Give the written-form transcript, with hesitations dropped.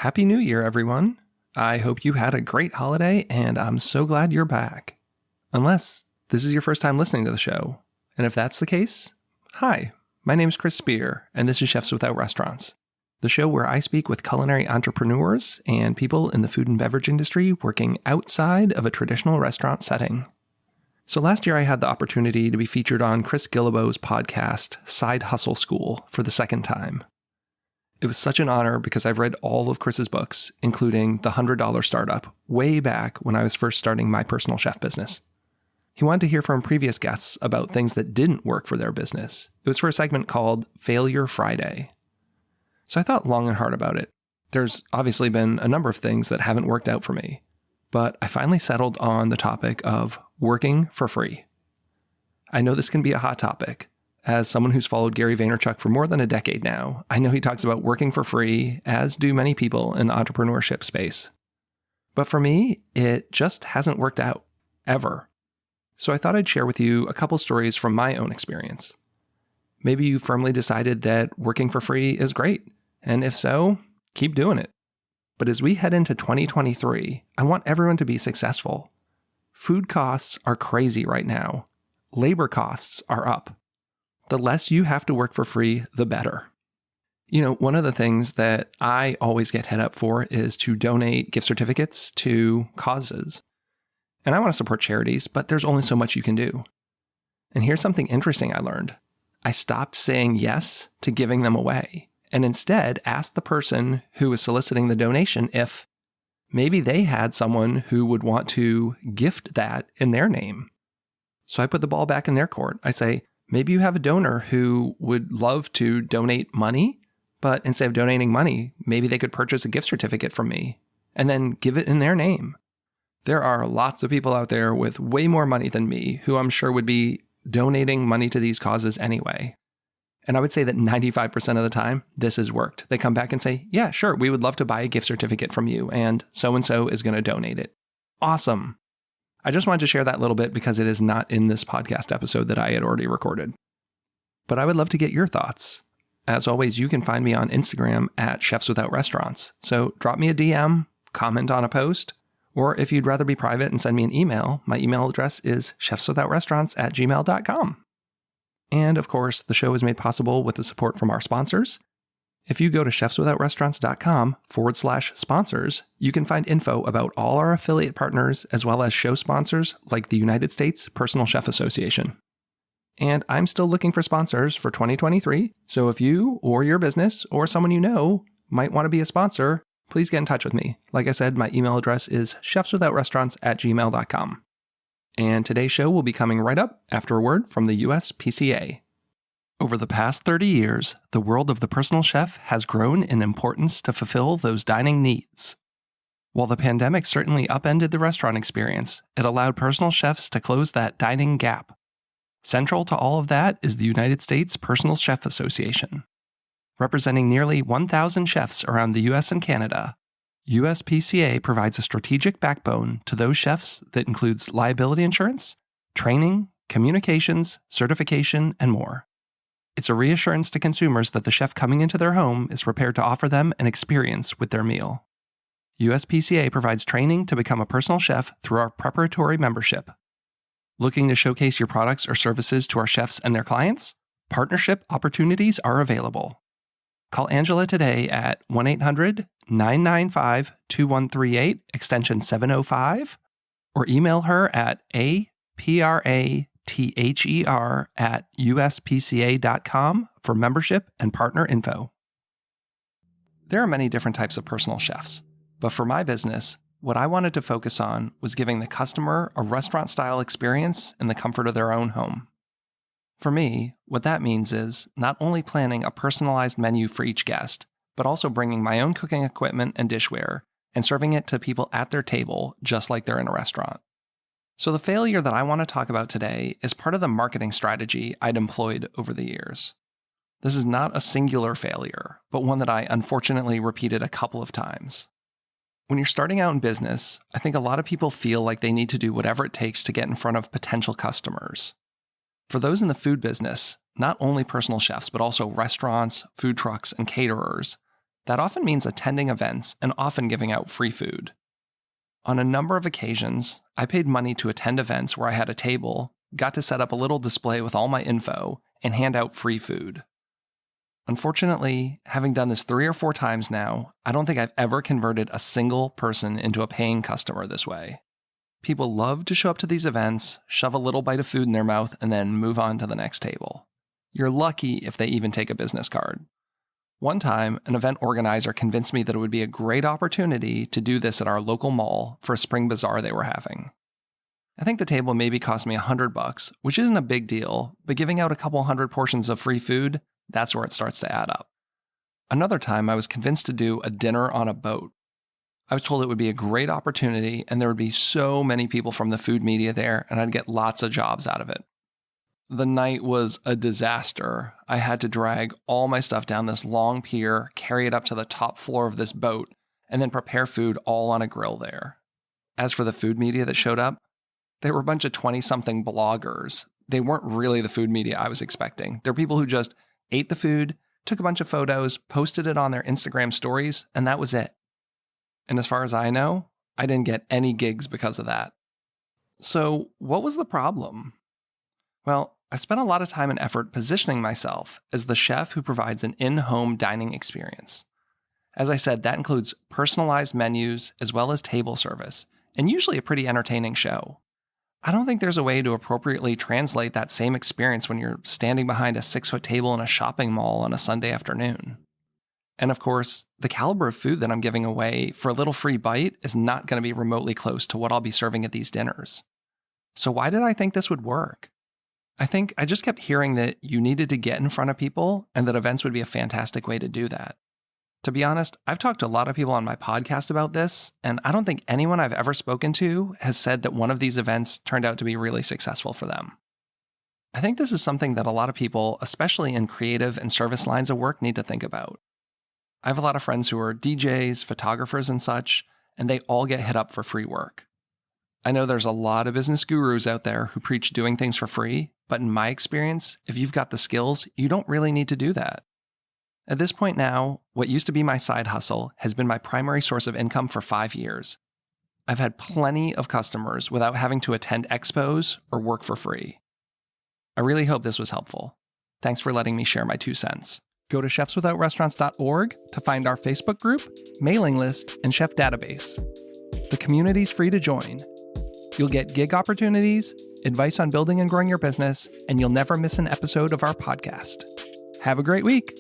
Happy New Year, everyone. I hope you had a great holiday, and I'm so glad you're back. Unless this is your first time listening to the show. And if that's the case, hi, my name's Chris Spear, and this is Chefs Without Restaurants, the show where I speak with culinary entrepreneurs and people in the food and beverage industry working outside of a traditional restaurant setting. So last year I had the opportunity to be featured on Chris Guillebeau's podcast, Side Hustle School, for the second time. It was such an honor because I've read all of Chris's books, including The $100 Startup, way back when I was first starting my personal chef business. He wanted to hear from previous guests about things that didn't work for their business. It was for a segment called Failure Friday. So I thought long and hard about it. There's obviously been a number of things that haven't worked out for me, but I finally settled on the topic of working for free. I know this can be a hot topic. As someone who's followed Gary Vaynerchuk for more than a decade now, I know he talks about working for free, as do many people in the entrepreneurship space. But for me, it just hasn't worked out, ever. So I thought I'd share with you a couple stories from my own experience. Maybe you firmly decided that working for free is great, and if so, keep doing it. But as we head into 2023, I want everyone to be successful. Food costs are crazy right now. Labor costs are up. The less you have to work for free, the better. You know, one of the things that I always get hit up for is to donate gift certificates to causes. And I want to support charities, but there's only so much you can do. And here's something interesting I learned. I stopped saying yes to giving them away, and instead asked the person who was soliciting the donation if maybe they had someone who would want to gift that in their name. So I put the ball back in their court. I say, maybe you have a donor who would love to donate money, but instead of donating money, maybe they could purchase a gift certificate from me and then give it in their name. There are lots of people out there with way more money than me who I'm sure would be donating money to these causes anyway. And I would say that 95% of the time, this has worked. They come back and say, yeah, sure, we would love to buy a gift certificate from you, and so is going to donate it. Awesome. I just wanted to share that little bit because it is not in this podcast episode that I had already recorded. But I would love to get your thoughts. As always, you can find me on Instagram at Chefs Without Restaurants. So drop me a DM, comment on a post, or if you'd rather be private and send me an email, my email address is chefswithoutrestaurants@gmail.com. And of course, the show is made possible with the support from our sponsors. If you go to chefswithoutrestaurants.com/sponsors, you can find info about all our affiliate partners as well as show sponsors like the United States Personal Chef Association. And I'm still looking for sponsors for 2023, so if you or your business or someone you know might want to be a sponsor, please get in touch with me. Like I said, my email address is chefswithoutrestaurants@gmail.com. And today's show will be coming right up after a word from the USPCA. Over the past 30 years, the world of the personal chef has grown in importance to fulfill those dining needs. While the pandemic certainly upended the restaurant experience, it allowed personal chefs to close that dining gap. Central to all of that is the United States Personal Chef Association. Representing nearly 1,000 chefs around the US and Canada, USPCA provides a strategic backbone to those chefs that includes liability insurance, training, communications, certification, and more. It's a reassurance to consumers that the chef coming into their home is prepared to offer them an experience with their meal. USPCA provides training to become a personal chef through our preparatory membership. Looking to showcase your products or services to our chefs and their clients? Partnership opportunities are available. Call Angela today at 1-800-995-2138, extension 705, or email her at aprather@uspca.com for membership and partner info. There are many different types of personal chefs, but for my business, what I wanted to focus on was giving the customer a restaurant-style experience in the comfort of their own home. For me, what that means is not only planning a personalized menu for each guest, but also bringing my own cooking equipment and dishware and serving it to people at their table just like they're in a restaurant. So the failure that I want to talk about today is part of the marketing strategy I'd employed over the years. This is not a singular failure, but one that I unfortunately repeated a couple of times. When you're starting out in business, I think a lot of people feel like they need to do whatever it takes to get in front of potential customers. For those in the food business, not only personal chefs, but also restaurants, food trucks, and caterers, That often means attending events and often giving out free food. On a number of occasions, I paid money to attend events where I had a table, got to set up a little display with all my info, and hand out free food. Unfortunately, having done this 3 or 4 times now, I don't think I've ever converted a single person into a paying customer this way. People love to show up to these events, shove a little bite of food in their mouth, and then move on to the next table. You're lucky if they even take a business card. One time, an event organizer convinced me that it would be a great opportunity to do this at our local mall for a spring bazaar they were having. I think the table maybe cost me $100, which isn't a big deal, but giving out a couple hundred portions of free food, that's where it starts to add up. Another time, I was convinced to do a dinner on a boat. I was told it would be a great opportunity and there would be so many people from the food media there and I'd get lots of jobs out of it. The night was a disaster. I had to drag all my stuff down this long pier, carry it up to the top floor of this boat, and then prepare food all on a grill there. As for the food media that showed up, they were a bunch of 20-something bloggers. They weren't really the food media I was expecting. They're people who just ate the food, took a bunch of photos, posted it on their Instagram stories, and that was it. And as far as I know, I didn't get any gigs because of that. So what was the problem? Well, I spent a lot of time and effort positioning myself as the chef who provides an in-home dining experience. As I said, that includes personalized menus as well as table service, and usually a pretty entertaining show. I don't think there's a way to appropriately translate that same experience when you're standing behind a 6-foot table in a shopping mall on a Sunday afternoon. And of course, the caliber of food that I'm giving away for a little free bite is not going to be remotely close to what I'll be serving at these dinners. So why did I think this would work? I think I just kept hearing that you needed to get in front of people and that events would be a fantastic way to do that. To be honest, I've talked to a lot of people on my podcast about this, and I don't think anyone I've ever spoken to has said that one of these events turned out to be really successful for them. I think this is something that a lot of people, especially in creative and service lines of work, need to think about. I have a lot of friends who are DJs, photographers, and such, and they all get hit up for free work. I know there's a lot of business gurus out there who preach doing things for free, but in my experience, if you've got the skills, you don't really need to do that. At this point now, what used to be my side hustle has been my primary source of income for 5 years. I've had plenty of customers without having to attend expos or work for free. I really hope this was helpful. Thanks for letting me share my 2 cents. Go to chefswithoutrestaurants.org to find our Facebook group, mailing list, and chef database. The community's free to join. You'll get gig opportunities, advice on building and growing your business, and you'll never miss an episode of our podcast. Have a great week.